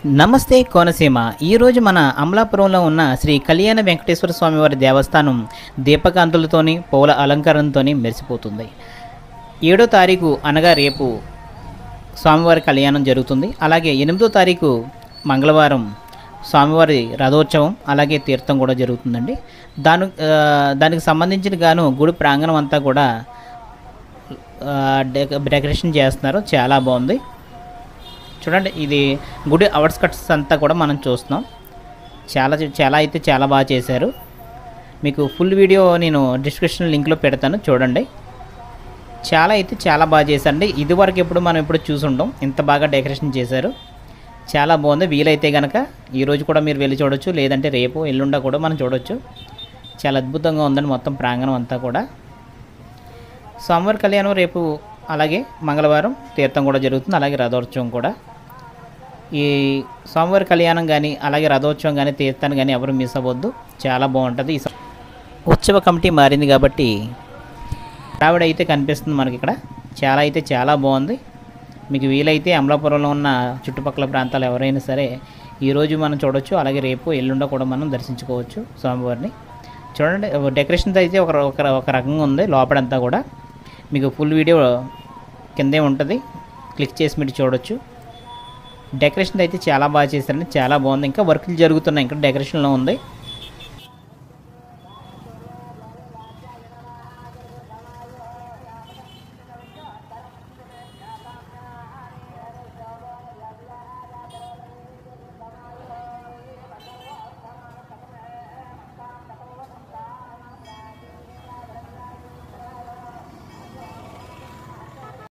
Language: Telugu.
నమస్తే కోనసీమ. ఈరోజు మన అమలాపురంలో ఉన్న శ్రీ కళ్యాణ వెంకటేశ్వర స్వామివారి దేవస్థానం దీపకాంతులతోని పౌల అలంకరణతోని మెరిసిపోతుంది. 7వ తారీఖు అనగా రేపు స్వామివారి కళ్యాణం జరుగుతుంది. అలాగే 8వ తారీఖు మంగళవారం స్వామివారి రథోత్సవం అలాగే తీర్థం కూడా జరుగుతుందండి. దానికి సంబంధించిన గాను గుడి ప్రాంగణం అంతా కూడా డెకరేషన్ చేస్తున్నారు. చాలా బాగుంది చూడండి. ఇది గుడి అవుట్స్కట్స్ అంతా కూడా మనం చూస్తున్నాం. చాలా బాగా చేశారు. మీకు ఫుల్ వీడియో నేను డిస్క్రిప్షన్ లింక్లో పెడతాను, చూడండి. చాలా బాగా చేశారండి. ఇదివరకు మనం ఎప్పుడు చూసుంటాం, ఇంత బాగా డెకరేషన్ చేశారు. చాలా బాగుంది. వీలైతే కనుక ఈరోజు కూడా మీరు వెళ్ళి చూడొచ్చు, లేదంటే రేపు ఎల్లుండా కూడా మనం చూడొచ్చు. చాలా అద్భుతంగా ఉందండి మొత్తం ప్రాంగణం అంతా కూడా. స్వామివారి కళ్యాణం రేపు, అలాగే మంగళవారం తీర్థం కూడా జరుగుతుంది, అలాగే రథోత్సవం కూడా. ఈ స్వామివారి కళ్యాణం కానీ అలాగే రథోత్సవం కానీ తీర్థాన్ని కానీ ఎవరు మిస్ అవ్వద్దు, చాలా బాగుంటుంది. ఈ ఉత్సవ కమిటీ మారింది కాబట్టి ఆవిడ అయితే కనిపిస్తుంది మనకి ఇక్కడ. చాలా బాగుంది. మీకు వీలైతే అమలాపురంలో ఉన్న చుట్టుపక్కల ప్రాంతాలు ఎవరైనా సరే ఈరోజు మనం చూడొచ్చు, అలాగే రేపు ఎల్లుండ కూడా మనం దర్శించుకోవచ్చు స్వామివారిని. చూడండి, డెకరేషన్ అయితే ఒక రకంగా ఉంది లోపలంతా కూడా. మీకు ఫుల్ వీడియో కిందే ఉంటుంది, క్లిక్ చేసి మీరు చూడొచ్చు. డెకరేషన్ అయితే చాలా బాగా చేశారండి, చాలా బాగుంది. ఇంకా వర్కులు జరుగుతున్నాయి, ఇంకా డెకరేషన్లో ఉంది.